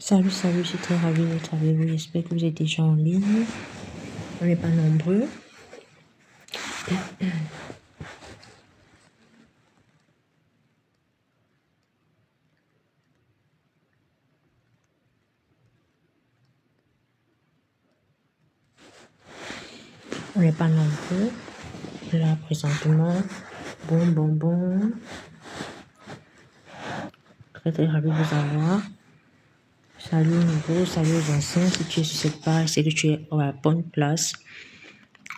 Salut, salut, je suis très ravie d'être avec vous. J'espère que vous êtes déjà en ligne. On n'est pas nombreux. On n'est pas nombreux. Là, présentement. Bon. Très, très ravi de vous avoir. Salut aux nouveaux, salut aux anciens. Si tu es sur cette page, c'est que tu es à la bonne place,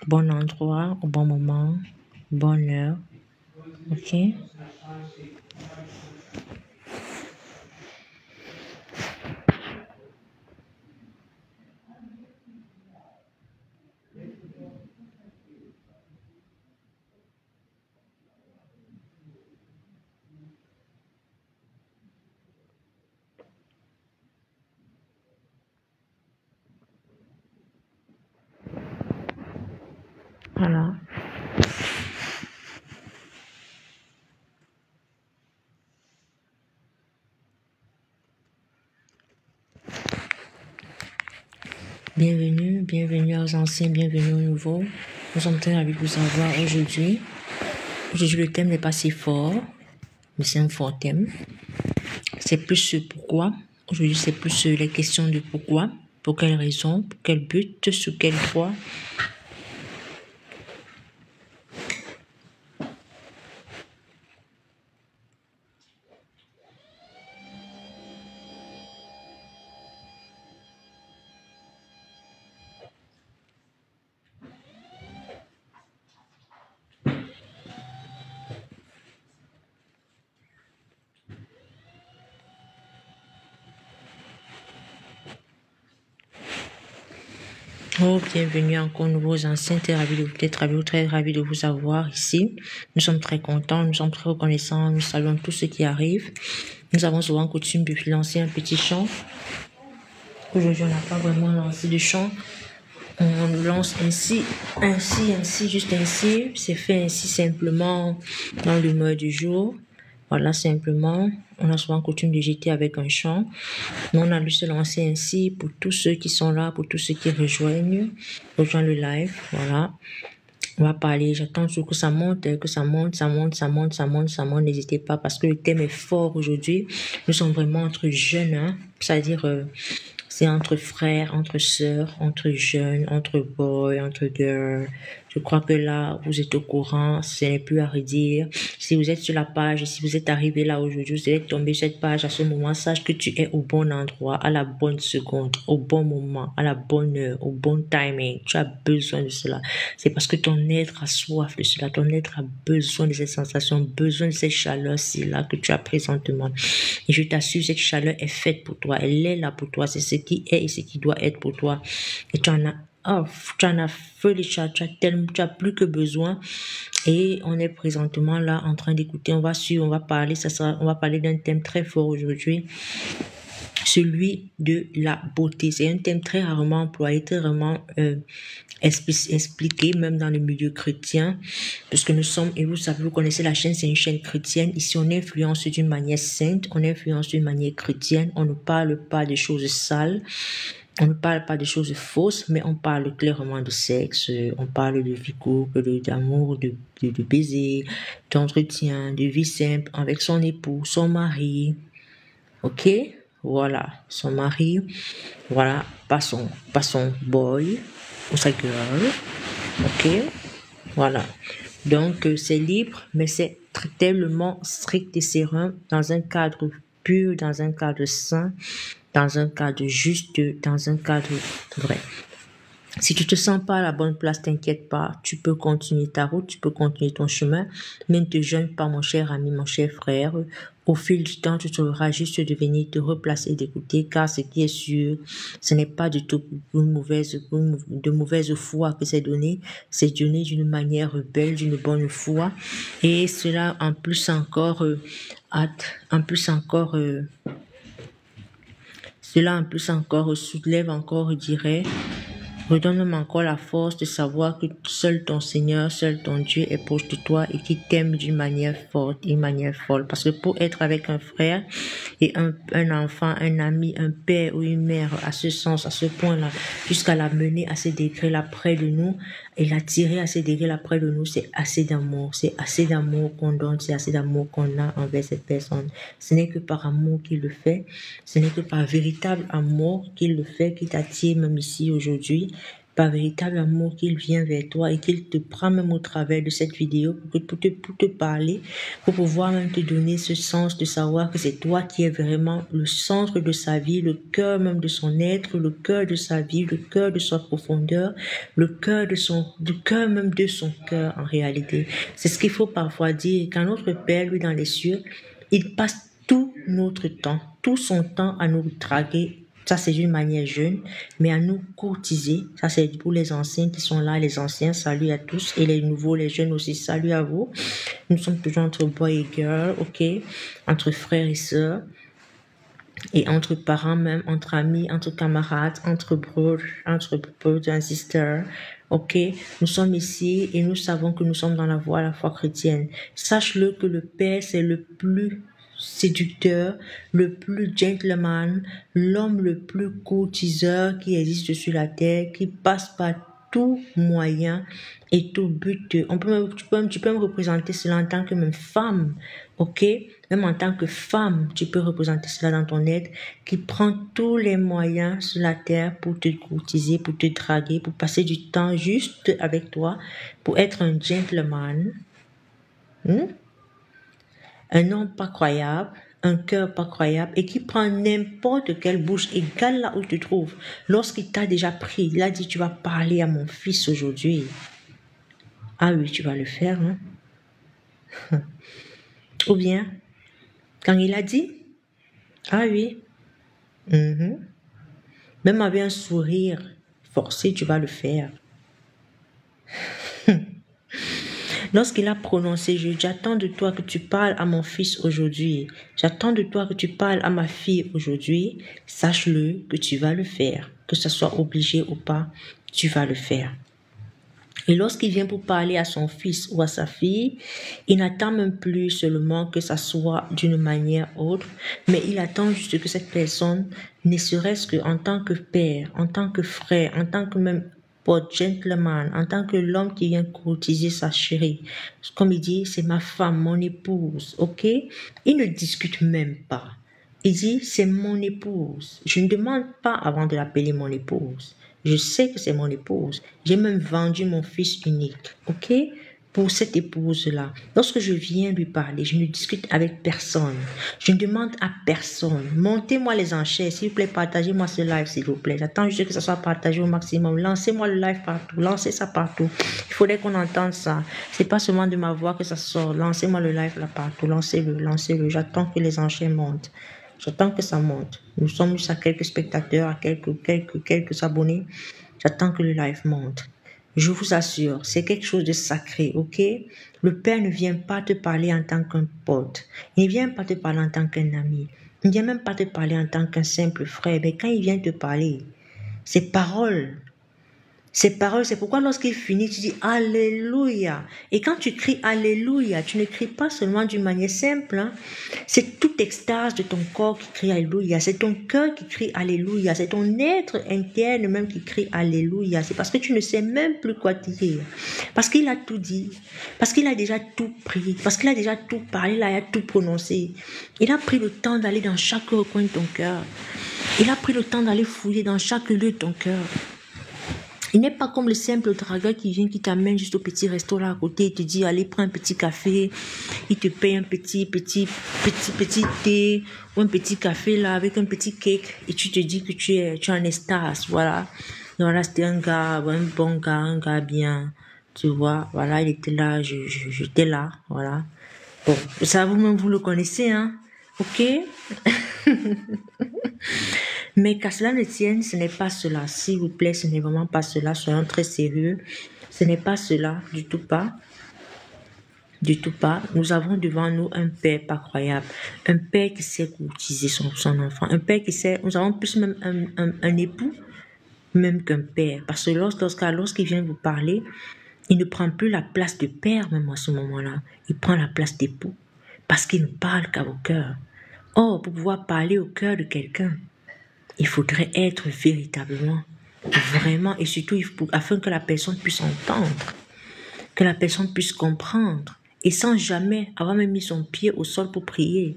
bon endroit, au bon moment, bonne heure. Ok? Voilà. Bienvenue aux anciens, bienvenue aux nouveaux. Nous sommes très ravis de vous avoir aujourd'hui. Aujourd'hui, le thème n'est pas si fort, mais c'est un fort thème. C'est plus ce pourquoi. Aujourd'hui, c'est plus les questions de pourquoi, pour quelle raison, pour quel but, sous quel droit. Oh, bienvenue encore nouveaux anciens, très ravi de vous avoir ici. Nous sommes très contents, nous sommes très reconnaissants, nous saluons tous ceux qui arrivent. Nous avons souvent coutume de lancer un petit chant. Aujourd'hui, on n'a pas vraiment lancé de chant. On lance ainsi, juste ainsi. C'est fait ainsi simplement dans l'humeur du jour. Voilà, simplement, on a souvent coutume de jeter avec un chant. Mais on a dû se lancer ainsi pour tous ceux qui sont là, pour tous ceux qui rejoignent le live. Voilà. On va parler, j'attends toujours que ça monte. N'hésitez pas parce que le thème est fort aujourd'hui. Nous sommes vraiment entre jeunes, hein. C'est-à-dire, c'est entre frères, entre sœurs, entre jeunes, entre boys, entre girls. Je crois que là, vous êtes au courant, ce n'est plus à redire. Si vous êtes sur la page, si vous êtes arrivé là aujourd'hui, vous êtes tombé sur cette page à ce moment, sache que tu es au bon endroit, à la bonne seconde, au bon moment, à la bonne heure, au bon timing. Tu as besoin de cela. C'est parce que ton être a soif de cela, ton être a besoin de cette sensation, besoin de cette chaleur-ci là que tu as présentement. Et je t'assure, cette chaleur est faite pour toi, elle est là pour toi, c'est ce qui est et ce qui doit être pour toi. Et tu en as feu les chats, tu as plus que besoin. Et on est présentement là en train d'écouter, on va parler d'un thème très fort aujourd'hui, celui de la beauté. C'est un thème très rarement employé, très rarement expliqué, même dans le milieu chrétien, parce que nous sommes, et vous savez, vous connaissez la chaîne, c'est une chaîne chrétienne. Ici, on influence d'une manière sainte, on influence d'une manière chrétienne, on ne parle pas de choses sales, on ne parle pas de choses fausses, mais on parle clairement de sexe, on parle de vie couple, d'amour, de baiser, d'entretien, de vie simple avec son époux, son mari. Ok? Voilà, son mari. Voilà, pas son boy ou sa girl. Ok? Voilà. Donc, c'est libre, mais c'est tellement strict et serein dans un cadre pur, dans un cadre sain, dans un cadre juste, dans un cadre vrai. Si tu te sens pas à la bonne place, t'inquiète pas, tu peux continuer ta route, tu peux continuer ton chemin, mais ne te gêne pas, mon cher ami, mon cher frère. Au fil du temps, tu trouveras juste de venir te replacer et d'écouter, car ce qui est sûr, ce n'est pas du tout de mauvaise foi que c'est donné d'une manière belle, d'une bonne foi, et cela en plus encore soulève encore, je dirais, Redonne-moi encore la force de savoir que seul ton Seigneur, seul ton Dieu est proche de toi et qui t'aime d'une manière forte, d'une manière folle. Parce que pour être avec un frère et un enfant, un ami, un père ou une mère à ce sens, à ce point-là, jusqu'à la mener à ces degrés-là près de nous et la tirer à ces degrés-là près de nous, c'est assez d'amour. C'est assez d'amour qu'on donne, c'est assez d'amour qu'on a envers cette personne. Ce n'est que par amour qu'il le fait. Ce n'est que par véritable amour qu'il le fait, qui t'attire même ici aujourd'hui. Par véritable amour qu'il vient vers toi et qu'il te prend même au travers de cette vidéo pour te parler, pour pouvoir même te donner ce sens de savoir que c'est toi qui es vraiment le centre de sa vie, le cœur même de son être, le cœur de sa vie, le cœur de sa profondeur, le cœur même de son cœur en réalité. C'est ce qu'il faut parfois dire. Quand notre Père, lui dans les cieux, il passe tout notre temps, tout son temps à nous draguer. Ça, c'est d'une manière jeune, mais à nous courtiser. Ça, c'est pour les anciens qui sont là, les anciens, salut à tous. Et les nouveaux, les jeunes aussi, salut à vous. Nous sommes toujours entre boy et girl, ok? Entre frères et sœurs. Et entre parents même, entre amis, entre camarades, entre brothers and sisters. Ok? Nous sommes ici et nous savons que nous sommes dans la voie, la foi chrétienne. Sache-le que le Père, c'est le plus séducteur, le plus gentleman, l'homme le plus courtiseur qui existe sur la terre, qui passe par tout moyen et tout but. Tu peux me représenter cela en tant que même femme, ok? Même en tant que femme, tu peux représenter cela dans ton être, qui prend tous les moyens sur la terre pour te courtiser, pour te draguer, pour passer du temps juste avec toi, pour être un gentleman. Un homme pas croyable, un cœur pas croyable et qui prend n'importe quelle bouche égale là où tu te trouves. Lorsqu'il t'a déjà pris, il a dit tu vas parler à mon fils aujourd'hui. Ah oui, tu vas le faire. Hein? Ou bien, quand il a dit, ah oui, même avec un sourire forcé, tu vas le faire. Lorsqu'il a prononcé, j'attends de toi que tu parles à mon fils aujourd'hui. J'attends de toi que tu parles à ma fille aujourd'hui. Sache-le que tu vas le faire. Que ce soit obligé ou pas, tu vas le faire. Et lorsqu'il vient pour parler à son fils ou à sa fille, il n'attend même plus seulement que ça soit d'une manière autre, mais il attend juste que cette personne, ne serait-ce qu'en tant que père, en tant que frère, en tant que même gentleman, en tant que l'homme qui vient courtiser sa chérie. Comme il dit, c'est ma femme, mon épouse, ok? Il ne discute même pas. Il dit, c'est mon épouse. Je ne demande pas avant de l'appeler mon épouse. Je sais que c'est mon épouse. J'ai même vendu mon fils unique, ok? Pour cette épouse-là. Lorsque je viens lui parler, je ne discute avec personne. Je ne demande à personne. Montez-moi les enchères, s'il vous plaît, partagez-moi ce live, s'il vous plaît. J'attends juste que ça soit partagé au maximum. Lancez-moi le live partout, lancez ça partout. Il faudrait qu'on entende ça. C'est pas seulement de ma voix que ça sort. Lancez-moi le live là partout, lancez-le, lancez-le. J'attends que les enchères montent. J'attends que ça monte. Nous sommes juste à quelques spectateurs, à quelques abonnés. J'attends que le live monte. Je vous assure, c'est quelque chose de sacré, ok? Le Père ne vient pas te parler en tant qu'un pote. Il ne vient pas te parler en tant qu'un ami. Il ne vient même pas te parler en tant qu'un simple frère. Mais quand il vient te parler, ces paroles, c'est pourquoi lorsqu'il finit, tu dis Alléluia. Et quand tu cries Alléluia, tu ne cries pas seulement d'une manière simple. Hein. C'est toute extase de ton corps qui crie Alléluia. C'est ton cœur qui crie Alléluia. C'est ton être interne même qui crie Alléluia. C'est parce que tu ne sais même plus quoi dire. Parce qu'il a tout dit. Parce qu'il a déjà tout pris. Parce qu'il a déjà tout parlé. Il a tout prononcé. Il a pris le temps d'aller dans chaque recoin de ton cœur. Il a pris le temps d'aller fouiller dans chaque lieu de ton cœur. Il n'est pas comme le simple dragueur qui vient, qui t'amène juste au petit resto là à côté et te dit, allez, prends un petit café. Il te paye un petit thé ou un petit café là avec un petit cake et tu te dis que tu es en extase, voilà. Donc là, c'était un bon gars, un gars bien, tu vois, voilà, il était là, j'étais là, voilà. Bon, ça vous-même, vous le connaissez, hein, ok? Mais qu'à cela ne tienne, ce n'est pas cela. S'il vous plaît, ce n'est vraiment pas cela. Soyons très sérieux. Ce n'est pas cela, du tout pas. Du tout pas. Nous avons devant nous un père pas croyable. Un père qui sait courtiser son enfant. Un père qui sait... Nous avons plus même un époux, même qu'un père. Parce que lorsqu'il vient vous parler, il ne prend plus la place de père même à ce moment-là. Il prend la place d'époux. Parce qu'il ne parle qu'à vos cœurs. Or, pour pouvoir parler au cœur de quelqu'un, il faudrait être véritablement, vraiment, et surtout afin que la personne puisse entendre, que la personne puisse comprendre, et sans jamais avoir même mis son pied au sol pour prier.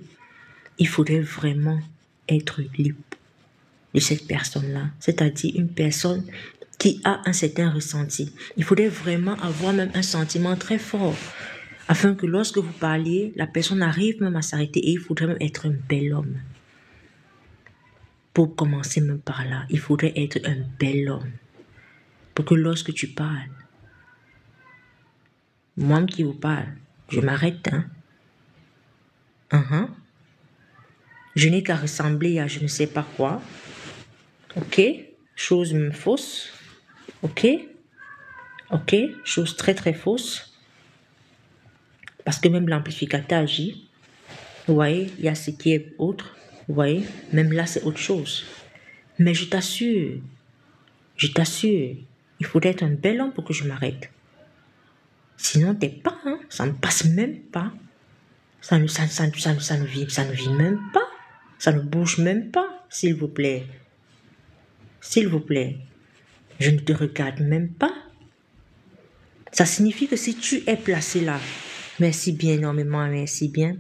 Il faudrait vraiment être libre de cette personne-là, c'est-à-dire une personne qui a un certain ressenti. Il faudrait vraiment avoir même un sentiment très fort, afin que lorsque vous parliez, la personne arrive même à s'arrêter, et il faudrait même être un bel homme. Pour commencer même par là, il faudrait être un bel homme. Pour que lorsque tu parles, moi qui vous parle, je m'arrête, Je n'ai qu'à ressembler à je ne sais pas quoi. Ok? Chose fausse. Ok? Ok? Chose très très fausse. Parce que même l'amplificateur agit. Vous voyez, il y a ce qui est autre. Vous voyez, même là c'est autre chose. Mais je t'assure, il faudrait être un bel homme pour que je m'arrête. Sinon, t'es pas, ça ne passe même pas. Ça ne vit même pas. Ça ne bouge même pas, s'il vous plaît. S'il vous plaît, je ne te regarde même pas. Ça signifie que si tu es placé là, merci bien énormément, merci bien.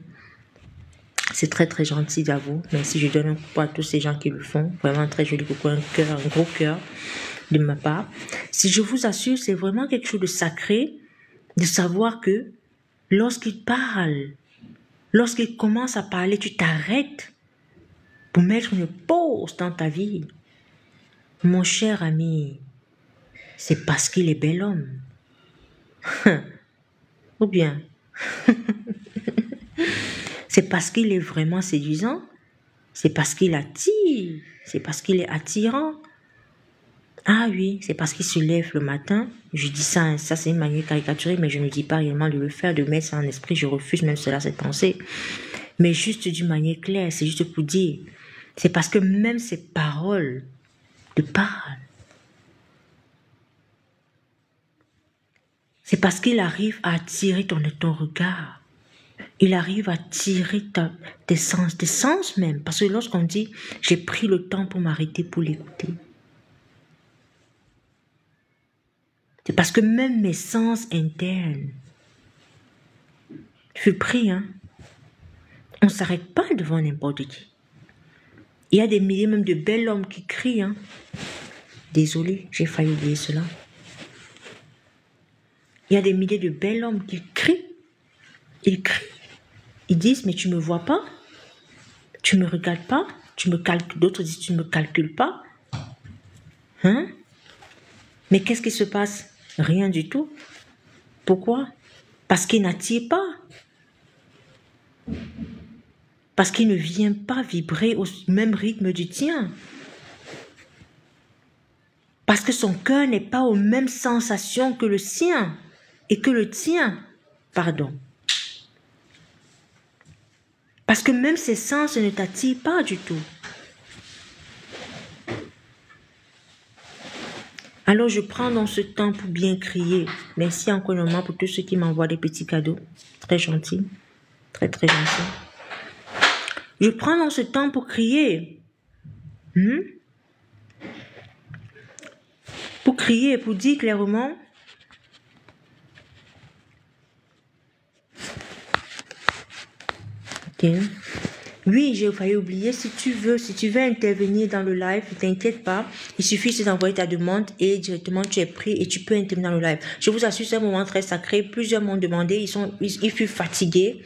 C'est très très gentil à vous. Merci, je donne un coucou à tous ces gens qui le font. Vraiment très joli coucou, un gros cœur de ma part. Si je vous assure, c'est vraiment quelque chose de sacré de savoir que lorsqu'il parle, lorsqu'il commence à parler, tu t'arrêtes pour mettre une pause dans ta vie. Mon cher ami, c'est parce qu'il est bel homme. Ou bien, c'est parce qu'il est vraiment séduisant. C'est parce qu'il attire. C'est parce qu'il est attirant. Ah oui, c'est parce qu'il se lève le matin. Je dis ça c'est une manière caricaturée, mais je ne dis pas réellement de le faire, de mettre ça en esprit. Je refuse même cela, cette pensée. Mais juste d'une manière claire, c'est juste pour dire. C'est parce que même ses paroles te parlent. C'est parce qu'il arrive à attirer ton regard. Il arrive à attirer tes sens même. Parce que lorsqu'on dit, j'ai pris le temps pour m'arrêter pour l'écouter. C'est parce que même mes sens internes, je suis pris, on ne s'arrête pas devant n'importe qui. Il y a des milliers même de bels hommes qui crient, Désolé, j'ai failli oublier cela. Il y a des milliers de bels hommes qui crient. Ils crient. Ils disent, mais tu ne me vois pas? Tu ne me regardes pas? Tu me calcules. D'autres disent, tu ne me calcules pas? Mais qu'est-ce qui se passe? Rien du tout. Pourquoi? Parce qu'il n'attire pas. Parce qu'il ne vient pas vibrer au même rythme du tien. Parce que son cœur n'est pas aux mêmes sensations que le sien. Et que le tien. Pardon. Parce que même ses sens ne t'attirent pas du tout. Alors je prends dans ce temps pour bien crier. Merci encore une fois pour tous ceux qui m'envoient des petits cadeaux. Très gentil. Très très gentil. Je prends dans ce temps pour crier. Pour crier, pour dire clairement. Ok. Oui, j'ai failli oublier. Si tu veux intervenir dans le live, ne t'inquiète pas. Il suffit d'envoyer ta demande et directement tu es pris et tu peux intervenir dans le live. Je vous assure, c'est un moment très sacré. Plusieurs m'ont demandé, ils furent fatigués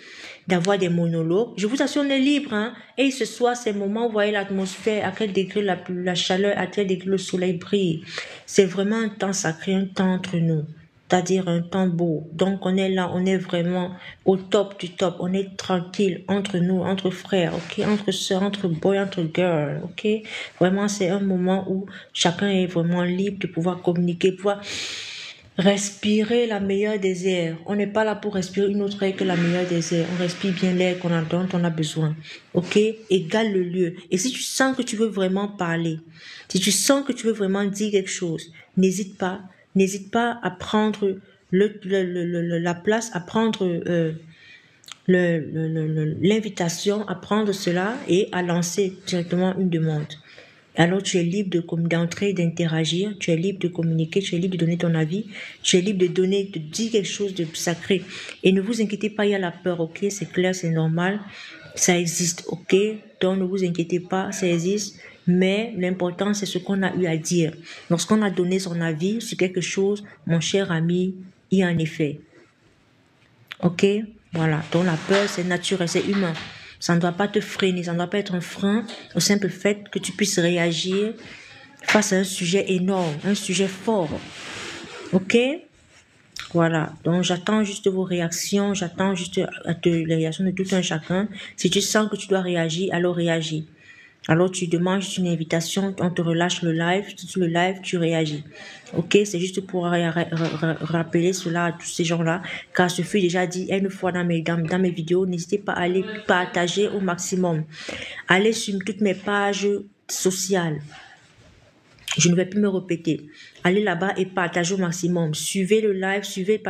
d'avoir des monologues. Je vous assure, on est libre. Et ce soir, c'est le moment où vous voyez l'atmosphère, à quel degré la chaleur, à quel degré le soleil brille. C'est vraiment un temps sacré, un temps entre nous. C'est-à-dire un temps beau. Donc on est là, on est vraiment au top du top. On est tranquille entre nous, entre frères, ok, entre sœurs, entre boys, entre girls, ok. Vraiment, c'est un moment où chacun est vraiment libre de pouvoir communiquer, pouvoir Respirer la meilleure des airs. On n'est pas là pour respirer une autre air que la meilleure des airs. On respire bien l'air dont on a besoin. Ok? Égale le lieu. Et si tu sens que tu veux vraiment parler, si tu sens que tu veux vraiment dire quelque chose, n'hésite pas. N'hésite pas à prendre la place, à prendre l'invitation, à prendre cela et à lancer directement une demande. Alors tu es libre d'entrer, d'interagir, tu es libre de communiquer, tu es libre de donner ton avis, tu es libre de donner, de dire quelque chose de sacré. Et ne vous inquiétez pas, il y a la peur, ok, c'est clair, c'est normal, ça existe, ok, donc ne vous inquiétez pas, ça existe, mais l'important c'est ce qu'on a eu à dire. Lorsqu'on a donné son avis sur quelque chose, mon cher ami, il y a un effet. Ok, voilà, donc la peur c'est naturel, c'est humain. Ça ne doit pas te freiner, ça ne doit pas être un frein au simple fait que tu puisses réagir face à un sujet énorme, un sujet fort. Ok? Voilà, donc j'attends juste vos réactions, j'attends juste les réactions de tout un chacun. Si tu sens que tu dois réagir, alors réagis. Alors tu demandes juste une invitation, on te relâche le live, sur le live tu réagis. Ok, c'est juste pour rappeler cela à tous ces gens-là, car ce fut déjà dit une fois dans mes vidéos, n'hésitez pas à aller partager au maximum. Allez sur toutes mes pages sociales. Je ne vais plus me répéter. Allez là-bas et partagez au maximum. Suivez le live, suivez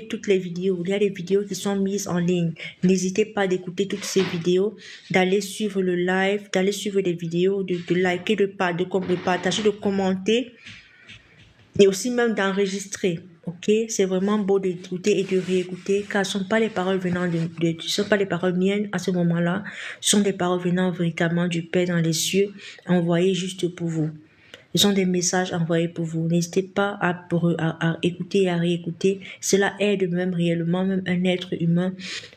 toutes les vidéos. Il y a des vidéos qui sont mises en ligne. N'hésitez pas d'écouter toutes ces vidéos, d'aller suivre le live, d'aller suivre les vidéos, de liker, de partager, de commenter et aussi même d'enregistrer. Ok, c'est vraiment beau d'écouter et de réécouter, car ce ne sont pas les paroles venant ce sont pas les paroles miennes à ce moment-là, ce sont des paroles venant véritablement du Père dans les cieux, envoyées juste pour vous. Ce sont des messages envoyés pour vous. N'hésitez pas à écouter et à réécouter. Cela aide même réellement même un être humain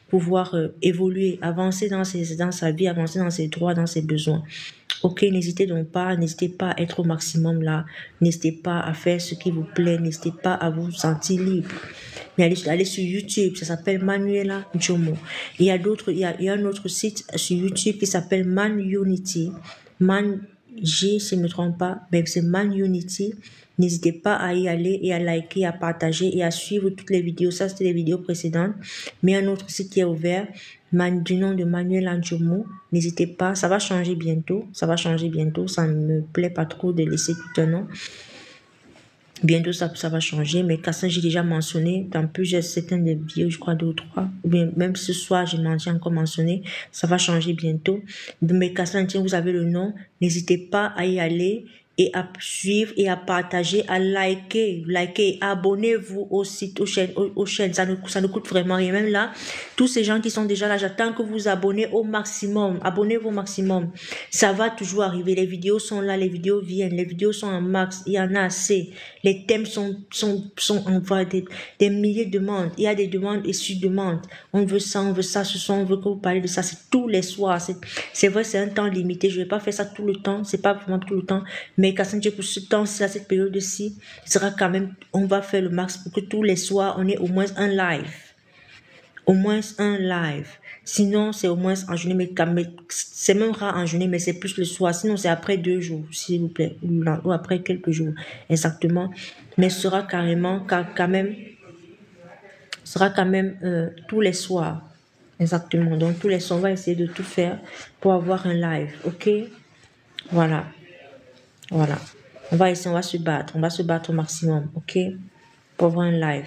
pouvoir évoluer, avancer dans sa vie, avancer dans ses droits, dans ses besoins. Ok, n'hésitez pas à être au maximum là. N'hésitez pas à faire ce qui vous plaît. N'hésitez pas à vous sentir libre. Mais allez sur YouTube, ça s'appelle Manuela Njomo. Il y a un autre site sur YouTube qui s'appelle Man Unity. Si je ne me trompe pas, mais c'est Man Unity. N'hésitez pas à y aller et à liker, à partager et à suivre toutes les vidéos. Ça, c'était les vidéos précédentes. Mais un autre site qui est ouvert, du nom de Manuel Anjomo. N'hésitez pas, ça va changer bientôt. Ça ne me plaît pas trop de laisser tout un nom. Bientôt, ça va changer, mais Kassan, j'ai déjà mentionné dans certaines des vidéos, je crois 2 ou 3, ou bien même ce soir, j'ai encore mentionné, ça va changer bientôt. Mais Kassan, vous avez le nom, n'hésitez pas à y aller et à suivre et à partager, à liker, abonnez-vous au site, aux chaînes, ça ne coûte vraiment rien. Même là, tous ces gens qui sont déjà là, j'attends que vous abonnez au maximum, abonnez-vous au maximum. Ça va toujours arriver, les vidéos sont là, les vidéos viennent, les vidéos sont en max, il y en a assez. Les thèmes sont envoyés, des milliers de demandes, il y a des demandes et sur-demandes. On veut ça, ce soir, on veut que vous parlez de ça, c'est tous les soirs. C'est vrai, c'est un temps limité, je vais pas faire ça tout le temps, c'est pas vraiment tout le temps, mais Kassan, pour ce temps-ci, à cette période-ci, sera quand même, on va faire le max pour que tous les soirs, on ait au moins un live. Au moins un live. Sinon, c'est au moins en journée, mais c'est même rare en journée, mais c'est plus le soir. Sinon, c'est après 2 jours, s'il vous plaît, ou après quelques jours, exactement. Mais ce sera carrément, quand même, tous les soirs. Exactement. Donc, tous les soirs, on va essayer de tout faire pour avoir un live. OK? Voilà. Voilà. On va se battre au maximum, ok? Pour avoir un live.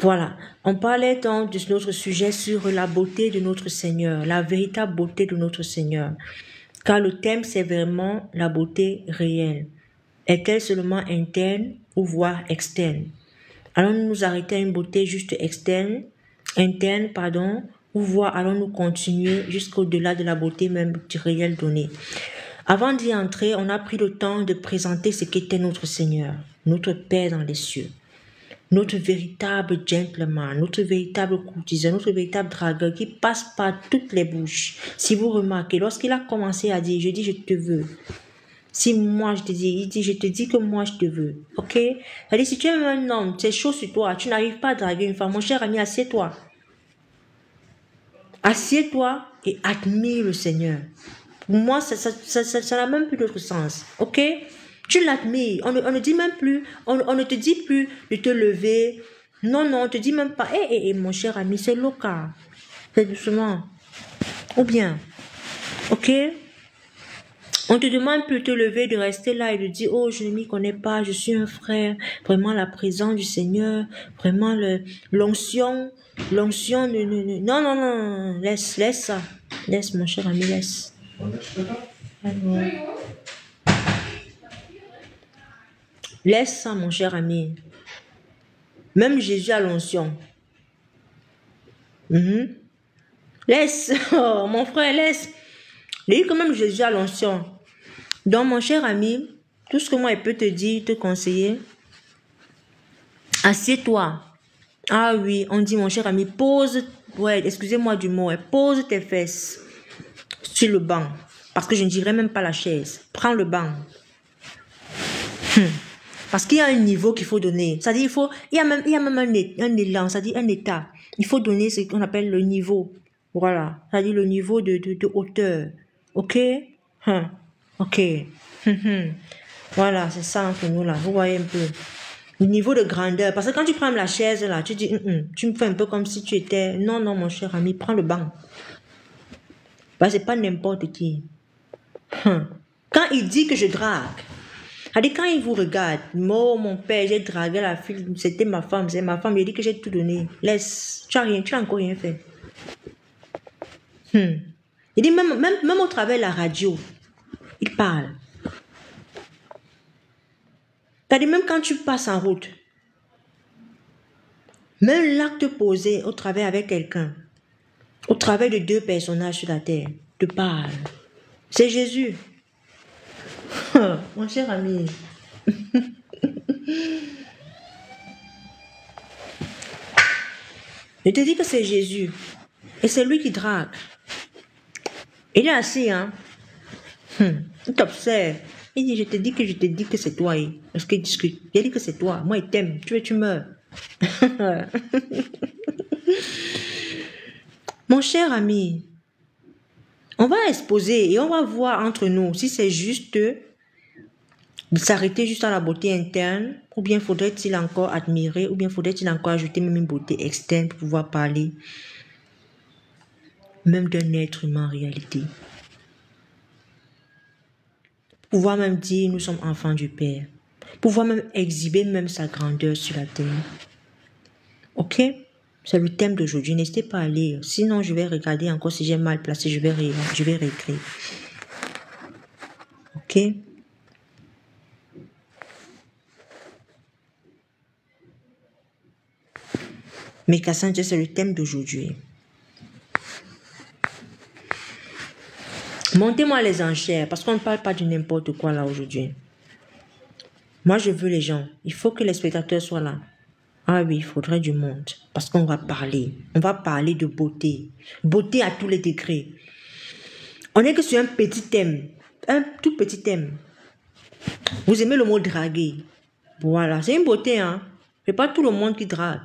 Voilà. On parlait donc de notre sujet sur la beauté de notre Seigneur, la véritable beauté de notre Seigneur. Car le thème, c'est vraiment la beauté réelle. Est-elle seulement interne ou voire externe? Allons-nous nous arrêter à une beauté juste interne, ou voire allons-nous continuer jusqu'au-delà de la beauté même du réel donné? Avant d'y entrer, on a pris le temps de présenter ce qu'était notre Seigneur, notre Père dans les cieux, notre véritable gentleman, notre véritable courtisan, notre véritable dragueur qui passe par toutes les bouches. Si vous remarquez, lorsqu'il a commencé à dire, je dis je te veux. Si moi je te dis, il dit je te dis que moi je te veux. Ok? C'est-à-dire si tu es un homme, c'est chaud sur toi, tu n'arrives pas à draguer une femme, mon cher ami, assieds-toi. Assieds-toi et admire le Seigneur. Pour moi, ça n'a même plus d'autre sens. Ok? Tu l'admires. On ne dit même plus, on ne te dit plus de te lever. Non, non, on ne te dit même pas, hé, mon cher ami, c'est local. Fais doucement. Ou bien, ok? On ne te demande plus de te lever, de rester là et de dire, oh, je ne m'y connais pas, je suis un frère. Vraiment la présence du Seigneur, vraiment l'onction, non, non, non, laisse ça. Laisse, mon cher ami, laisse. Alors, laisse ça, mon cher ami. Même Jésus a l'onction. Laisse, oh, mon frère, laisse. Il dit que même Jésus a l'onction. Donc, mon cher ami, tout ce que moi, je peux te dire, te conseiller, assieds-toi. Ah oui, on dit, mon cher ami, pose, ouais, excusez-moi du mot, pose tes fesses sur le banc. Parce que je ne dirais même pas la chaise. Prends le banc. Parce qu'il y a un niveau qu'il faut donner. C'est-à-dire, il y a même un élan, c'est-à-dire un état. Il faut donner ce qu'on appelle le niveau. Voilà. C'est-à-dire le niveau de hauteur. Ok? Ok. Voilà, c'est ça entre nous là. Vous voyez un peu. Le niveau de grandeur. Parce que quand tu prends la chaise là, tu dis, tu me fais un peu comme si tu étais... Non, non, mon cher ami, prends le banc. Bah, c'est pas n'importe qui. Quand il dit que je drague, c'est-à-dire quand il vous regarde, moi, mon père, j'ai dragué la fille, c'était ma femme, c'est ma femme, il dit que j'ai tout donné. Laisse, tu n'as encore rien fait. Il dit même au travers de la radio, il parle. C'est-à-dire même quand tu passes en route, même l'acte posé au travers avec quelqu'un, au travers de deux personnages sur la terre, te parle. C'est Jésus. Mon cher ami. Je te dis que c'est Jésus. Et c'est lui qui drague. Il est assis, hein. Il t'observe. Il dit, je te dis que c'est toi. Parce qu'il discute. Il dit que c'est toi. Moi, il t'aime. Tu meurs. Mon cher ami, on va exposer et on va voir entre nous si c'est juste de s'arrêter juste à la beauté interne, ou bien faudrait-il encore admirer, ou bien faudrait-il encore ajouter même une beauté externe pour pouvoir parler même d'un être humain en réalité. Pouvoir même dire nous sommes enfants du Père. Pouvoir même exhiber même sa grandeur sur la terre. Ok? C'est le thème d'aujourd'hui. N'hésitez pas à lire. Sinon, je vais regarder encore si j'ai mal placé. Je vais réécrire. Ok? Mais Cassandre, c'est le thème d'aujourd'hui. Montez-moi les enchères, parce qu'on ne parle pas de n'importe quoi là aujourd'hui. Moi, je veux les gens. Il faut que les spectateurs soient là. Ah oui, il faudrait du monde. Parce qu'on va parler. On va parler de beauté. Beauté à tous les degrés. On n'est que sur un petit thème. Un tout petit thème. Vous aimez le mot draguer. Voilà, c'est une beauté, hein. C'est pas tout le monde qui drague.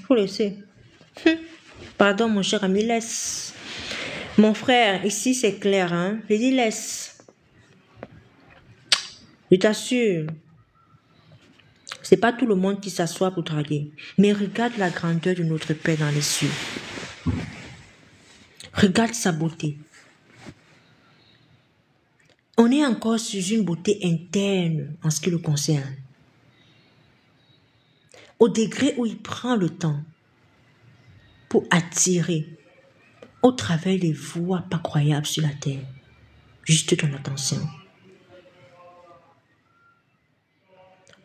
Faut laisser. Pardon, mon cher ami, laisse. Mon frère, ici c'est clair, hein. Je dis laisse. Je t'assure. C'est pas tout le monde qui s'assoit pour draguer. Mais regarde la grandeur de notre Père dans les cieux. Regarde sa beauté. On est encore sur une beauté interne en ce qui le concerne. Au degré où il prend le temps pour attirer au travers des voix pas croyables sur la terre. Juste ton attention.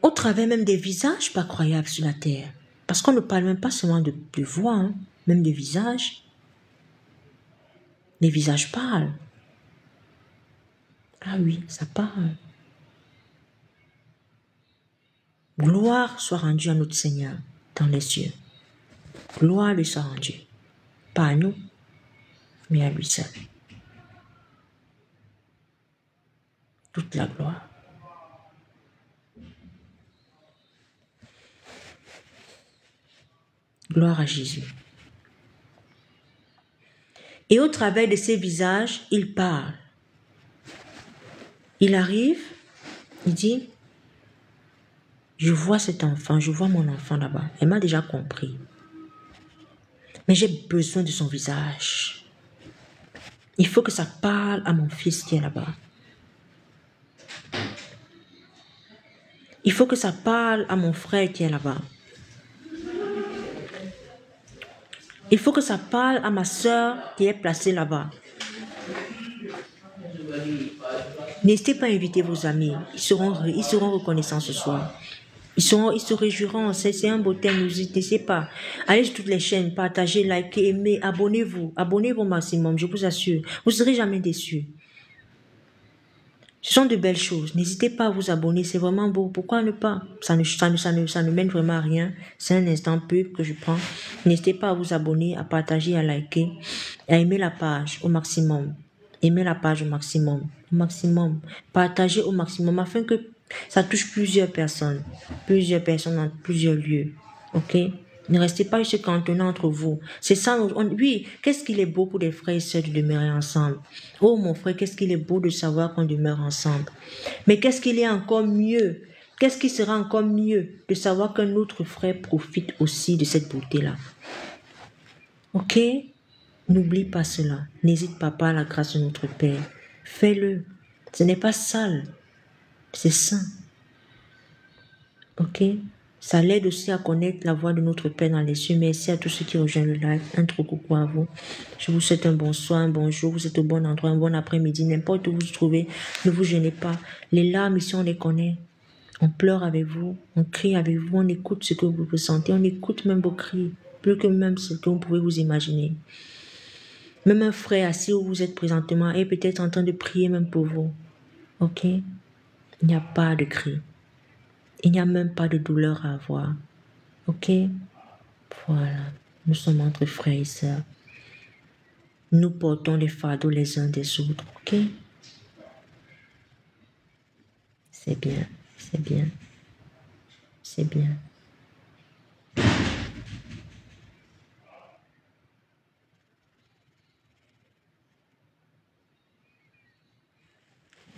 Au travers même des visages pas croyables sur la terre. Parce qu'on ne parle même pas seulement de voix, hein, même de visages. Les visages parlent. Ah oui, ça parle. Gloire soit rendue à notre Seigneur dans les cieux. Gloire lui soit rendue. Pas à nous, mais à lui seul. Toute la gloire. Gloire à Jésus. Et au travers de ces visages, il parle. Il arrive, il dit, je vois cet enfant, je vois mon enfant là-bas. Elle m'a déjà compris. Mais j'ai besoin de son visage. Il faut que ça parle à mon fils qui est là-bas. Il faut que ça parle à mon frère qui est là-bas. Il faut que ça parle à ma soeur qui est placée là-bas. N'hésitez pas à inviter vos amis. Ils seront reconnaissants ce soir. Ils se réjouiront. C'est un beau thème. N'hésitez pas. Allez sur toutes les chaînes, partagez, likez, aimez, abonnez-vous. Abonnez-vous au maximum, je vous assure. Vous ne serez jamais déçus. Ce sont de belles choses. N'hésitez pas à vous abonner. C'est vraiment beau. Pourquoi ne pas? Ça ne mène vraiment à rien. C'est un instant pub que je prends. N'hésitez pas à vous abonner, à partager, à liker, à aimer la page au maximum. Aimez la page au maximum. Au maximum. Partagez au maximum afin que ça touche plusieurs personnes. Plusieurs personnes dans plusieurs lieux. Ok? Ne restez pas juste cantonnés entre vous. C'est ça. Oui, qu'est-ce qu'il est beau pour des frères et sœurs de demeurer ensemble. Oh mon frère, qu'est-ce qu'il est beau de savoir qu'on demeure ensemble. Mais qu'est-ce qu'il est encore mieux? Qu'est-ce qui sera encore mieux de savoir qu'un autre frère profite aussi de cette beauté-là. Ok? N'oublie pas cela. N'hésite pas à la grâce de notre Père. Fais-le. Ce n'est pas sale. C'est sain. Ok? Ça l'aide aussi à connaître la voix de notre Père dans les cieux. Merci à tous ceux qui rejoignent le live. Un trop coucou à vous. Je vous souhaite un bonsoir, un bonjour. Vous êtes au bon endroit, un bon après-midi. N'importe où vous vous trouvez, ne vous gênez pas. Les larmes ici, on les connaît. On pleure avec vous, on crie avec vous, on écoute ce que vous ressentez. On écoute même vos cris, plus que même ce que vous pouvez vous imaginer. Même un frère assis où vous êtes présentement est peut-être en train de prier même pour vous. Ok? Il n'y a pas de cri. Il n'y a même pas de douleur à avoir. Ok? Voilà. Nous sommes entre frères et sœurs. Nous portons les fardeaux les uns des autres. Ok? C'est bien. C'est bien. C'est bien.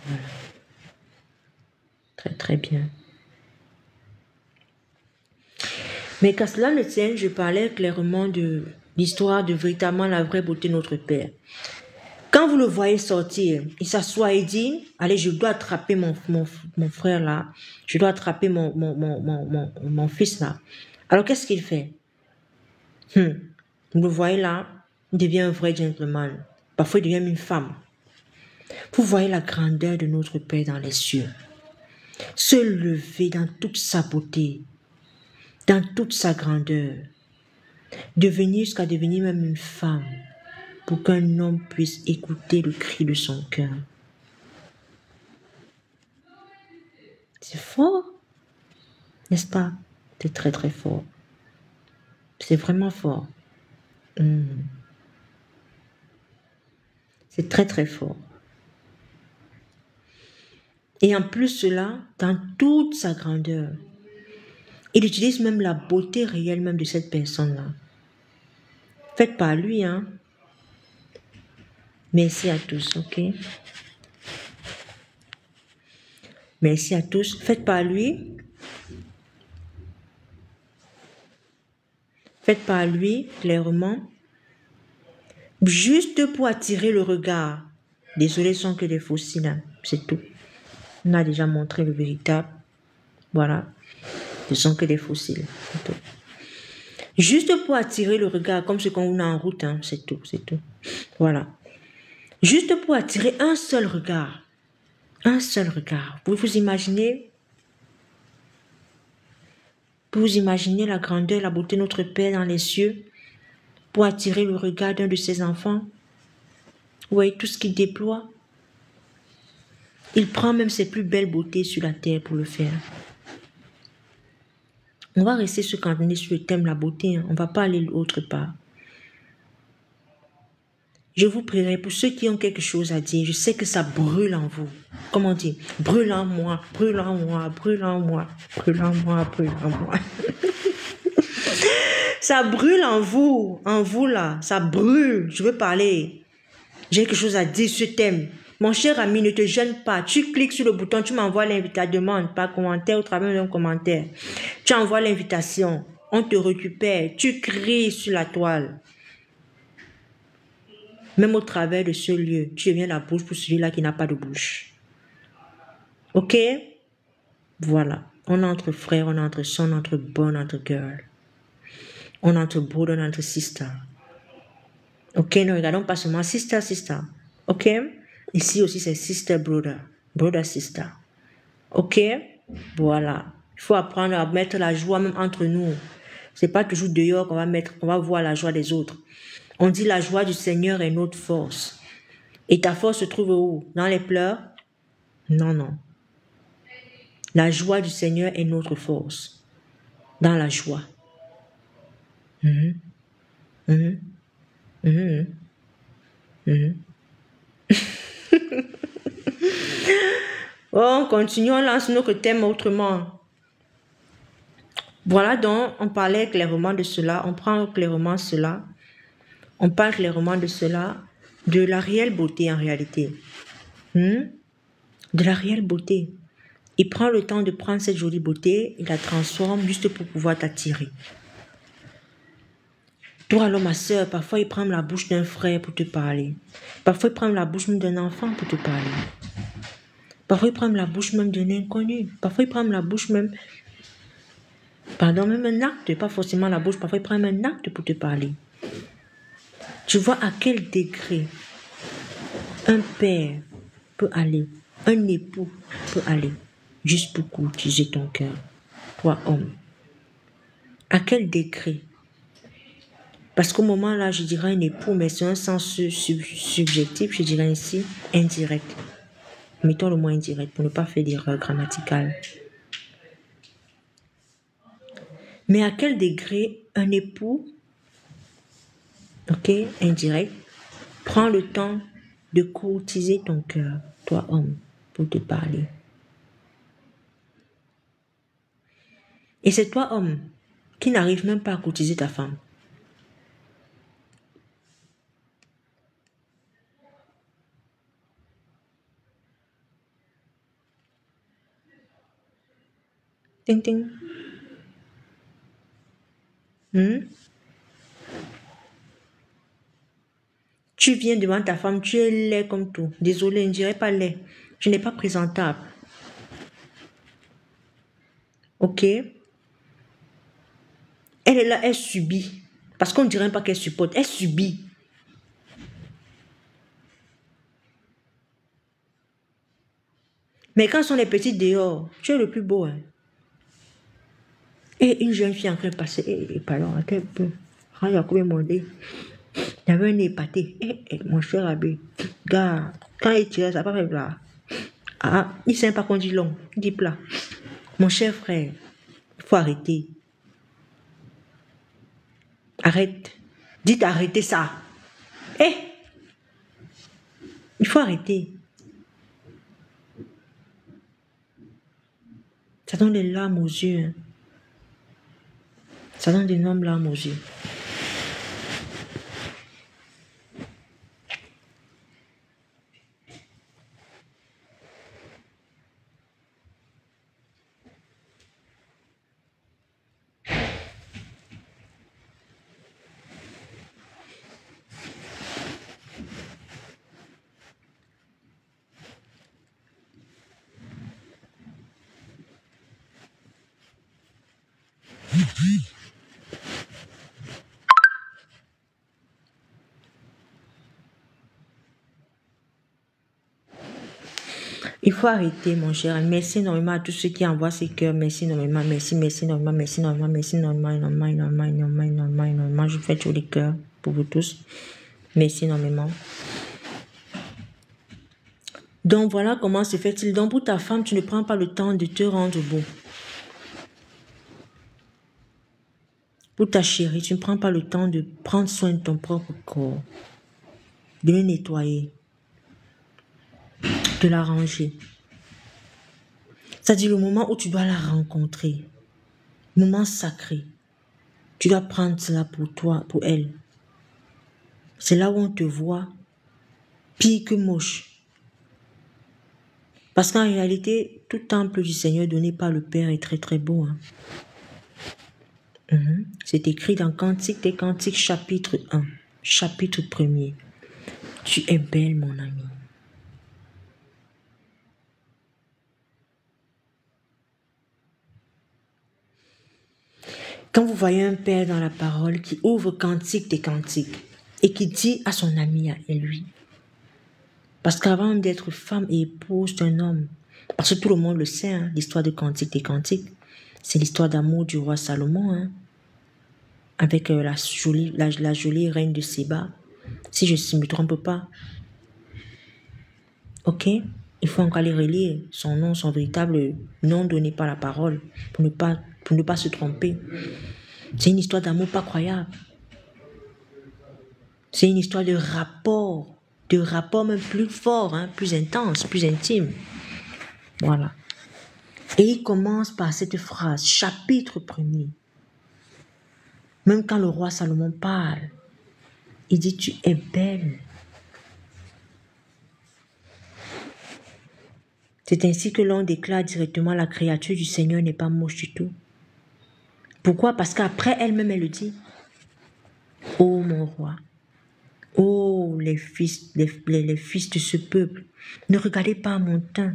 Voilà. Très très bien. Mais qu'à cela ne tienne, je parlais clairement de l'histoire de véritablement la vraie beauté de notre Père. Quand vous le voyez sortir, il s'assoit et dit, allez, je dois attraper mon frère là, je dois attraper mon fils là. Alors qu'est-ce qu'il fait? Vous le voyez là, il devient un vrai gentleman. Parfois il devient une femme. Vous voyez la grandeur de notre Père dans les cieux. Se lever dans toute sa beauté, dans toute sa grandeur, devenir jusqu'à devenir même une femme pour qu'un homme puisse écouter le cri de son cœur. C'est fort, n'est-ce pas? C'est très très fort. C'est vraiment fort. C'est très très fort. Et en plus cela, dans toute sa grandeur, il utilise même la beauté réelle même de cette personne-là. Faites par lui, hein. Merci à tous, ok? Merci à tous. Faites par lui. Faites par lui, clairement. Juste pour attirer le regard. Désolé, ce sont que des fossiles, hein. C'est tout. On a déjà montré le véritable. Voilà. Ce sont que des fossiles. C'est tout. Juste pour attirer le regard, comme ce qu'on a en route, hein. C'est tout, c'est tout. Voilà. Juste pour attirer un seul regard. Un seul regard. Vous pouvez vous imaginer? Vous imaginez la grandeur, la beauté de notre Père dans les cieux pour attirer le regard d'un de ses enfants? Vous voyez tout ce qu'il déploie? Il prend même ses plus belles beautés sur la terre pour le faire. On va rester se cantonner sur le thème de la beauté. Hein. On ne va pas aller autre part. Je vous prierai pour ceux qui ont quelque chose à dire. Je sais que ça brûle en vous. Comment on dit? Brûle en moi, brûle en moi, brûle en moi, brûle en moi, brûle en moi. Ça brûle en vous là. Ça brûle. Je veux parler. J'ai quelque chose à dire sur ce thème. Mon cher ami, ne te gêne pas. Tu cliques sur le bouton, tu m'envoies l'invitation, demande par commentaire au travers d'un commentaire. Tu envoies l'invitation, on te récupère, tu cries sur la toile. Même au travers de ce lieu, tu deviens la bouche pour celui-là qui n'a pas de bouche. Ok? Voilà. On est entre frères, on est entre sœurs, on est entre boys, on est entre girls. On est entre brother, on est entre sister. Ok? Ne regardons pas seulement sister, sister. Ok? Ici aussi, c'est sister, brother. Brother, sister. Ok? Voilà. Il faut apprendre à mettre la joie même entre nous. C'est pas toujours dehors qu'on va voir la joie des autres. On dit la joie du Seigneur est notre force. Et ta force se trouve où? Dans les pleurs? Non, non. La joie du Seigneur est notre force. Dans la joie. Mhm. Mhm. Mhm. Mhm. Oh, continuons, on lance notre thème autrement. Voilà donc, on parlait clairement de cela, on prend clairement cela, on parle clairement de cela, de la réelle beauté en réalité. De la réelle beauté. Il prend le temps de prendre cette jolie beauté, il la transforme juste pour pouvoir t'attirer. Toi alors ma soeur, parfois il prend la bouche d'un frère pour te parler. Parfois il prend la bouche même d'un enfant pour te parler. Parfois il prend la bouche même d'un inconnu. Parfois il prend la bouche même... Pardon, même un acte, pas forcément la bouche, parfois il prend un acte pour te parler. Tu vois à quel degré un père peut aller, un époux peut aller, juste pour courtiser ton cœur, toi homme. À quel degré? Parce qu'au moment là, je dirais un époux, mais c'est un sens subjectif, je dirais ainsi, indirect. Mettons le mot indirect pour ne pas faire d'erreur grammaticale. Mais à quel degré un époux, ok, indirect, prend le temps de courtiser ton cœur, toi homme, pour te parler. Et c'est toi homme qui n'arrive même pas à courtiser ta femme. Ting ting. Tu viens devant ta femme, tu es laid comme tout. Désolé, je ne dirais pas laid. Je n'ai pas présentable. Ok? Elle est là, elle subit. Parce qu'on ne dirait pas qu'elle supporte. Elle subit. Mais quand sont les petits dehors, tu es le plus beau. Hein? Et une jeune fille en train de passer. Pardon, un peu. Quand il a demandé. Il y avait un nez épaté. Mon cher abbé. Gars, quand il tire, ça va pas faire là. Ah, il ne sait pas qu'on dit long. Il dit plat. Mon cher frère, il faut arrêter. Arrête. Dites arrêtez ça. Il faut arrêter. Ça donne des larmes aux yeux. Hein. Ça donne d'énormes larmes aux yeux. Il faut arrêter, mon cher. Merci énormément à tous ceux qui envoient ces cœurs. Merci énormément. Merci énormément. Merci énormément. Merci énormément. Je fais tous les cœurs pour vous tous. Merci énormément. Donc, voilà comment se fait-il. Donc, pour ta femme, tu ne prends pas le temps de te rendre beau. Pour ta chérie, tu ne prends pas le temps de prendre soin de ton propre corps. De le nettoyer. De la ranger. C'est-à-dire le moment où tu dois la rencontrer. Moment sacré. Tu dois prendre cela pour toi, pour elle. C'est là où on te voit pire que moche. Parce qu'en réalité, tout temple du Seigneur donné par le Père est très très beau. Hein. C'est écrit dans Cantique des Cantiques, chapitre 1, chapitre 1er. Tu es belle, mon ami. Quand vous voyez un père dans la parole qui ouvre Cantique des Cantiques et qui dit à son ami et lui, parce qu'avant d'être femme et épouse d'un homme, parce que tout le monde le sait, hein, l'histoire de Cantique des Cantiques, c'est l'histoire d'amour du roi Salomon, hein, avec la jolie reine de Séba, si je ne me trompe pas. Ok, il faut encore aller relire son nom, son véritable nom donné par la parole, pour ne pas se tromper. C'est une histoire d'amour pas croyable. C'est une histoire de rapport même plus fort, hein, plus intense, plus intime. Voilà. Et il commence par cette phrase, chapitre 1er. Même quand le roi Salomon parle, il dit, tu es belle. C'est ainsi que l'on déclare directement, la créature du Seigneur n'est pas moche du tout. Pourquoi? Parce qu'après elle-même, elle le dit. Ô mon roi, ô les fils de ce peuple, ne regardez pas mon teint.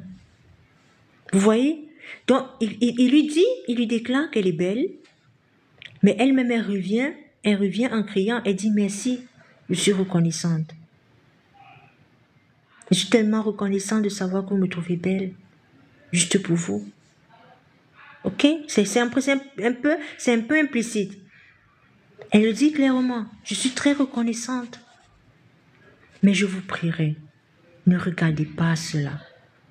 Vous voyez? Donc, il lui déclare qu'elle est belle, mais elle-même, elle revient en criant, elle dit merci, je suis reconnaissante. Je suis tellement reconnaissante de savoir que vous me trouvez belle, juste pour vous. Ok? C'est un peu implicite. Elle le dit clairement, je suis très reconnaissante. Mais je vous prierai, ne regardez pas cela.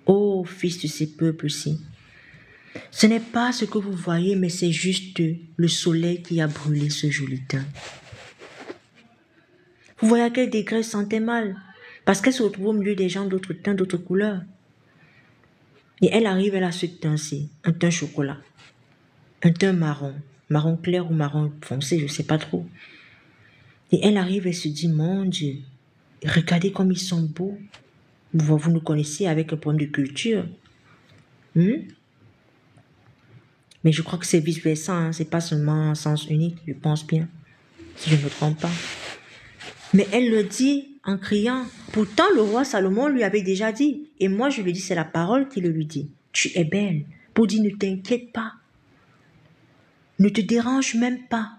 Ô fils de ces peuples-ci, ce n'est pas ce que vous voyez, mais c'est juste le soleil qui a brûlé ce joli teint. Vous voyez à quel degré elle sentait mal, parce qu'elle se retrouve au milieu des gens d'autres teints, d'autres couleurs. Et elle arrive, elle a ce teint-ci, un teint chocolat, un teint marron, marron clair ou marron foncé, je ne sais pas trop. Et elle arrive, elle se dit, mon Dieu, regardez comme ils sont beaux. Vous nous connaissez avec un problème de culture. Mais je crois que c'est vice-versa, hein. C'est pas seulement en sens unique, je pense bien, si je ne me trompe pas. Mais elle le dit en criant. Pourtant, le roi Salomon lui avait déjà dit. Et moi, je lui dis, c'est la parole qui le lui dit. Tu es belle. Pour dire, ne t'inquiète pas. Ne te dérange même pas.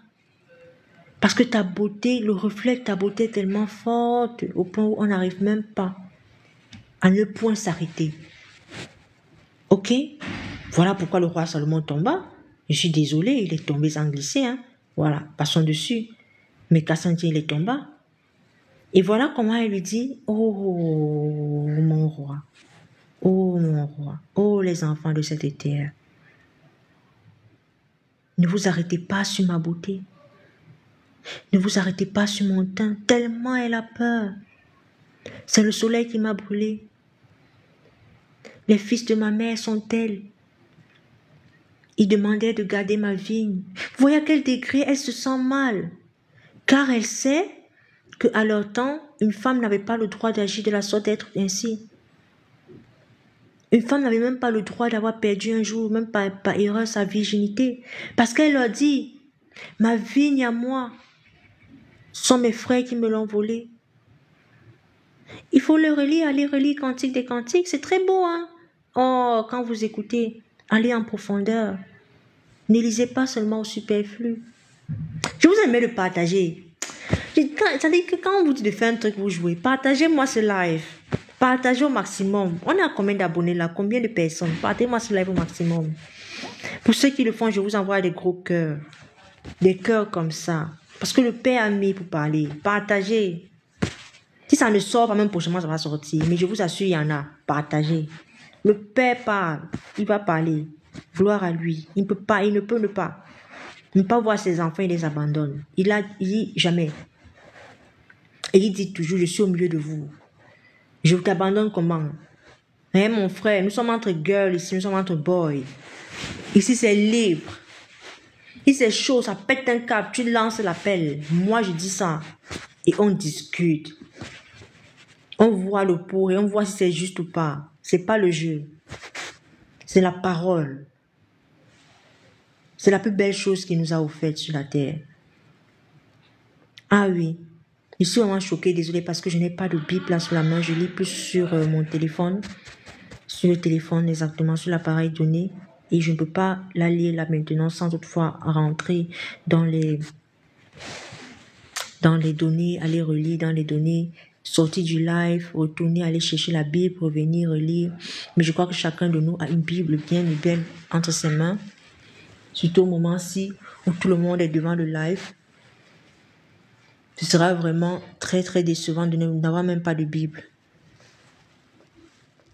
Parce que ta beauté, le reflet de ta beauté est tellement forte au point où on n'arrive même pas à ne point s'arrêter. Ok? Voilà pourquoi le roi Salomon tomba. Je suis désolée, il est tombé sans glisser. Hein? Voilà, passons dessus. Mais Kassanti, il est tombé. Et voilà comment elle lui dit, oh mon roi, oh les enfants de cette terre. Ne vous arrêtez pas sur ma beauté. Ne vous arrêtez pas sur mon teint, tellement elle a peur. C'est le soleil qui m'a brûlé. Les fils de ma mère sont tels. Ils demandaient de garder ma vigne. Vous voyez à quel degré elle se sent mal. Car elle sait qu'à leur temps, une femme n'avait pas le droit d'agir de la sorte, d'être ainsi. Une femme n'avait même pas le droit d'avoir perdu un jour, même par erreur, sa virginité. Parce qu'elle leur dit, ma vigne à moi, sont mes frères qui me l'ont volée. Il faut le relire, aller relire Cantique des Cantiques, c'est très beau, hein. Oh, quand vous écoutez, allez en profondeur. Ne lisez pas seulement au superflu. Je vous aimais le partager. C'est-à-dire que quand on vous dit de faire un truc, vous jouez. Partagez-moi ce live. Partagez au maximum. On a combien d'abonnés là? Combien de personnes? Partagez-moi ce live au maximum. Pour ceux qui le font, je vous envoie des gros cœurs. Des cœurs comme ça. Parce que le Père a mis pour parler. Partagez. Si ça ne sort pas, même prochainement, ça va sortir. Mais je vous assure, il y en a. Partagez. Le Père parle. Il va parler. Gloire à lui. Il ne peut pas, il ne peut ne pas. Ne pas voir ses enfants, il les abandonne. Il dit jamais. Et il dit toujours, je suis au milieu de vous. Je t'abandonne comment? Hein, mon frère, nous sommes entre girls ici, nous sommes entre boys. Ici, c'est libre. Ici, c'est chaud, ça pète un câble, tu lances l'appel. Moi, je dis ça. Et on discute. On voit le pour et on voit si c'est juste ou pas. C'est pas le jeu. C'est la parole. C'est la plus belle chose qu'il nous a offerte sur la terre. Ah oui. Je suis vraiment choquée, désolée, parce que je n'ai pas de Bible là sous la main. Je lis plus sur mon téléphone. Sur le téléphone, exactement, sur l'appareil donné. Et je ne peux pas la lire là maintenant sans toutefois rentrer dans les données, aller relire dans les données, sortir du live, retourner, aller chercher la Bible, revenir relire. Mais je crois que chacun de nous a une Bible bien et belle entre ses mains. Surtout au moment-ci où tout le monde est devant le live. Ce sera vraiment très très décevant de n'avoir même pas de Bible.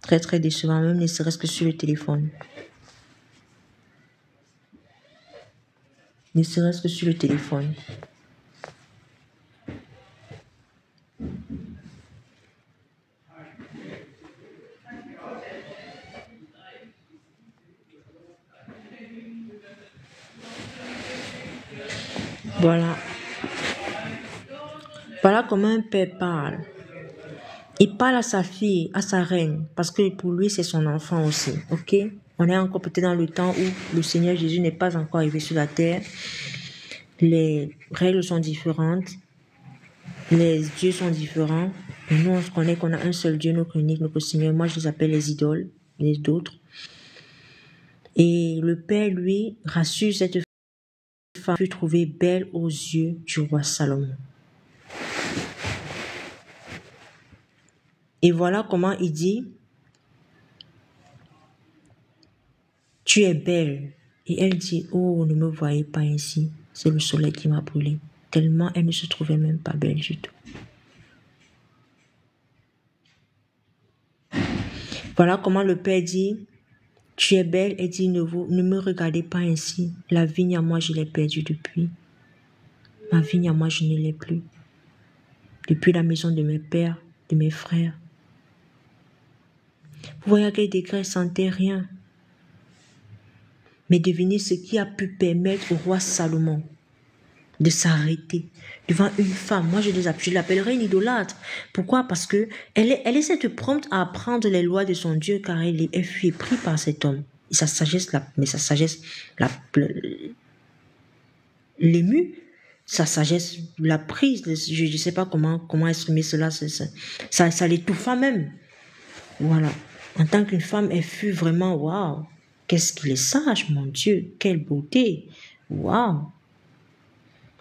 Très très décevant, même ne serait-ce que sur le téléphone. Ne serait-ce que sur le téléphone. Voilà. Voilà comment un père parle. Il parle à sa fille, à sa reine, parce que pour lui, c'est son enfant aussi, ok? On est encore peut-être dans le temps où le Seigneur Jésus n'est pas encore arrivé sur la terre. Les règles sont différentes. Les dieux sont différents. Et nous, on se connaît qu'on a un seul Dieu, notre unique, notre Seigneur. Moi, je les appelle les idoles, les autres. Et le Père, lui, rassure cette femme, fut trouvée belle aux yeux du roi Salomon. Et voilà comment il dit, tu es belle. Et elle dit, oh, ne me voyez pas ainsi. C'est le soleil qui m'a brûlée. Tellement elle ne se trouvait même pas belle du tout. Voilà comment le Père dit, tu es belle. Elle dit, ne me regardez pas ainsi. La vigne à moi, je l'ai perdue depuis. Ma vigne à moi, je ne l'ai plus. Depuis la maison de mes pères, de mes frères. Vous voyez à quel degré elle sentait rien. Mais devinez ce qui a pu permettre au roi Salomon de s'arrêter devant une femme. Moi, je l'appellerai une idolâtre. Pourquoi? Parce que elle est prompte à apprendre les lois de son Dieu, car elle fut prise par cet homme. Et sa sagesse, l'émue, sa sagesse l'a prise. Je ne sais pas comment exprimer cela. Ça l'étouffa même. Voilà. En tant qu'une femme, elle fut vraiment, waouh, qu'est-ce qu'il est sage, mon Dieu, quelle beauté, waouh.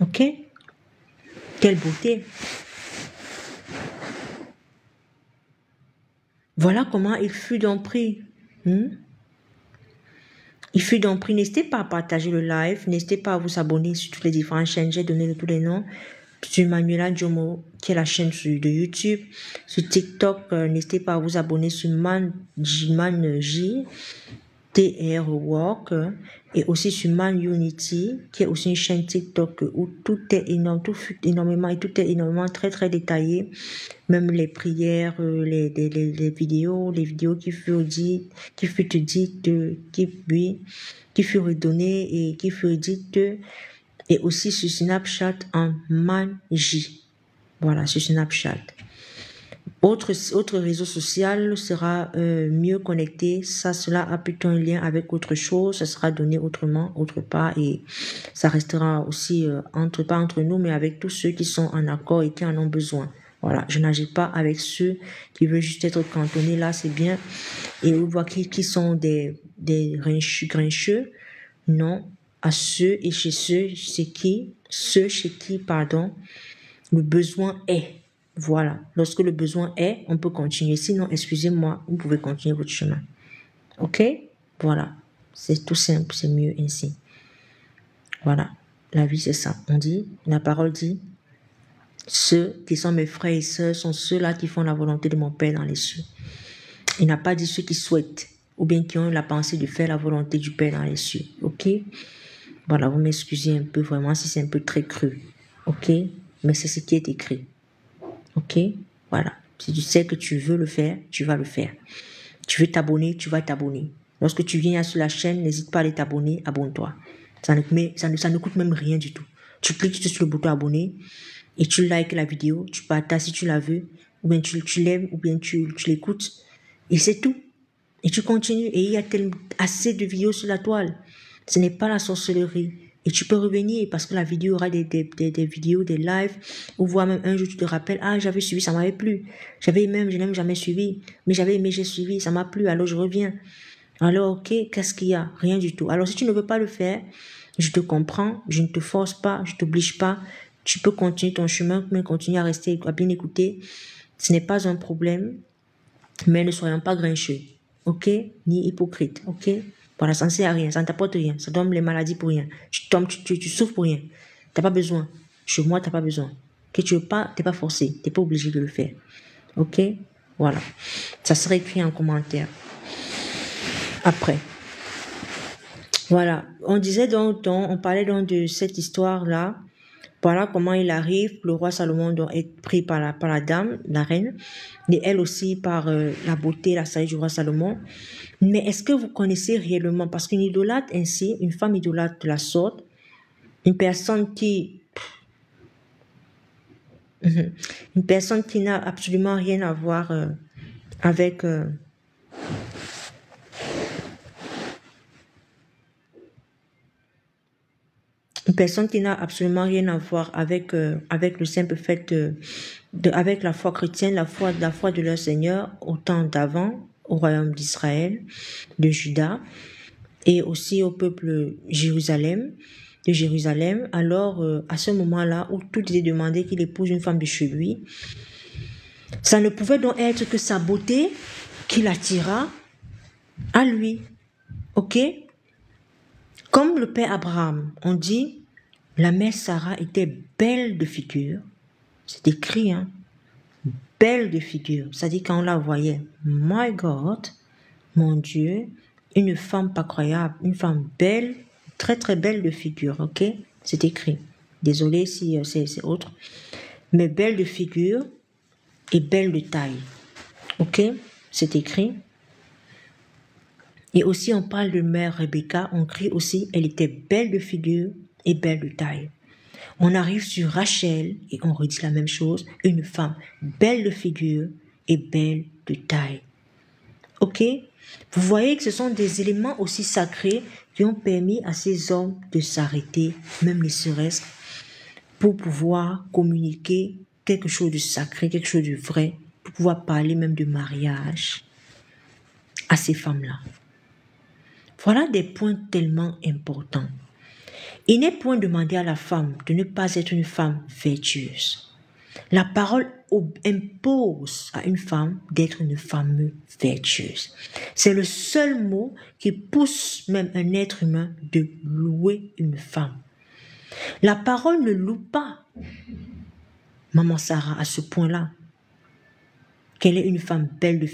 Ok? Quelle beauté. Voilà comment il fut donc pris. Il fut donc pris. N'hésitez pas à partager le live. N'hésitez pas à vous abonner sur toutes les différentes chaînes. J'ai donné tous les noms. Sur Manuela Djomo, qui est la chaîne de YouTube. Sur TikTok, n'hésitez pas à vous abonner sur ManJ, TR Work, et aussi sur Man Unity, qui est aussi une chaîne TikTok où tout est énorme, tout fut énormément et tout est énormément très très détaillé. Même les prières, les vidéos qui furent dites, qui furent données et qui furent dites, et aussi sur Snapchat en ManJ. Voilà, sur Snapchat. Autre réseau social sera mieux connecté. Cela a plutôt un lien avec autre chose. Ça sera donné autrement, autre part. Et ça restera aussi pas entre nous, mais avec tous ceux qui sont en accord et qui en ont besoin. Voilà, je n'agis pas avec ceux qui veulent juste être cantonnés. Là, c'est bien. Et on voit qui sont des grincheux. Non, à ceux et chez ceux chez qui, le besoin est. Voilà. Lorsque le besoin est, on peut continuer. Sinon, excusez-moi, vous pouvez continuer votre chemin. Ok? Voilà. C'est tout simple, c'est mieux ainsi. Voilà. La vie, c'est ça. La parole dit, ceux qui sont mes frères et sœurs sont ceux-là qui font la volonté de mon Père dans les cieux. Il n'a pas dit ceux qui souhaitent, ou bien qui ont la pensée de faire la volonté du Père dans les cieux. Ok? Voilà, vous m'excusez un peu vraiment si c'est un peu très cru. Ok? Mais c'est ce qui est écrit. Ok? Voilà. Si tu sais que tu veux le faire, tu vas le faire. Tu veux t'abonner, tu vas t'abonner. Lorsque tu viens sur la chaîne, n'hésite pas à aller t'abonner, abonne-toi. Ça ne coûte même rien du tout. Tu cliques sur le bouton abonner et tu likes la vidéo, tu partages si tu la veux ou bien tu l'aimes, ou bien tu l'écoutes, et c'est tout. Et tu continues, et il y a assez de vidéos sur la toile. Ce n'est pas la sorcellerie. Et tu peux revenir, parce que la vidéo aura des vidéos, des lives, ou voire même un jour tu te rappelles, ah, j'avais suivi, ça m'avait plu. J'avais même, je n'ai jamais suivi, mais j'avais aimé, j'ai suivi, ça m'a plu, alors je reviens. Alors, ok, qu'est-ce qu'il y a? Rien du tout. Alors, si tu ne veux pas le faire, je te comprends, je ne te force pas, je t'oblige pas. Tu peux continuer ton chemin, mais continuer à rester, à bien écouter. Ce n'est pas un problème, mais ne soyons pas grincheux, ok? Ni hypocrite, ok? Voilà, ça ne sert à rien, ça ne t'apporte rien, ça donne les maladies pour rien. Tu tombes, tu souffres pour rien. T'as pas besoin. Chez moi, t'as pas besoin. Que tu veux pas, t'es pas forcé, t'es pas obligé de le faire, ok? Voilà, ça serait écrit en commentaire. Après. Voilà, on disait donc, on parlait donc de cette histoire-là. Voilà comment il arrive, le roi Salomon doit être pris par la dame, la reine, et elle aussi par la beauté, la sagesse du roi Salomon. Mais est-ce que vous connaissez réellement, parce qu'une idolâtre ainsi, une femme idolâtre de la sorte, une personne qui n'a absolument rien à voir avec une personne qui n'a absolument rien à voir avec avec le simple fait avec la foi chrétienne, la foi de leur Seigneur au temps d'avant, au royaume d'Israël, de Juda, et aussi au peuple de Jérusalem. Alors, à ce moment-là où tout était demandé qu'il épouse une femme de chez lui, ça ne pouvait donc être que sa beauté qui l'attira à lui. Ok? Comme le père Abraham, on dit, la mère Sarah était belle de figure. C'est écrit, hein? Belle de figure. Ça dit quand on la voyait, my God, mon Dieu, une femme pas croyable, une femme belle, très très belle de figure, ok? C'est écrit. Désolé si c'est autre. Mais belle de figure et belle de taille, ok? C'est écrit. Et aussi, on parle de mère Rebecca, on crie aussi, elle était belle de figure et belle de taille. On arrive sur Rachel et on redit la même chose, une femme belle de figure et belle de taille. Ok? Vous voyez que ce sont des éléments aussi sacrés qui ont permis à ces hommes de s'arrêter, même les serait-ce, pour pouvoir communiquer quelque chose de sacré, quelque chose de vrai, pour pouvoir parler même de mariage à ces femmes-là. Voilà des points tellement importants. Il n'est point demandé à la femme de ne pas être une femme vertueuse. La parole impose à une femme d'être une femme vertueuse. C'est le seul mot qui pousse même un être humain de louer une femme. La parole ne loue pas Maman Sarah à ce point-là, qu'elle est une femme belle de figure.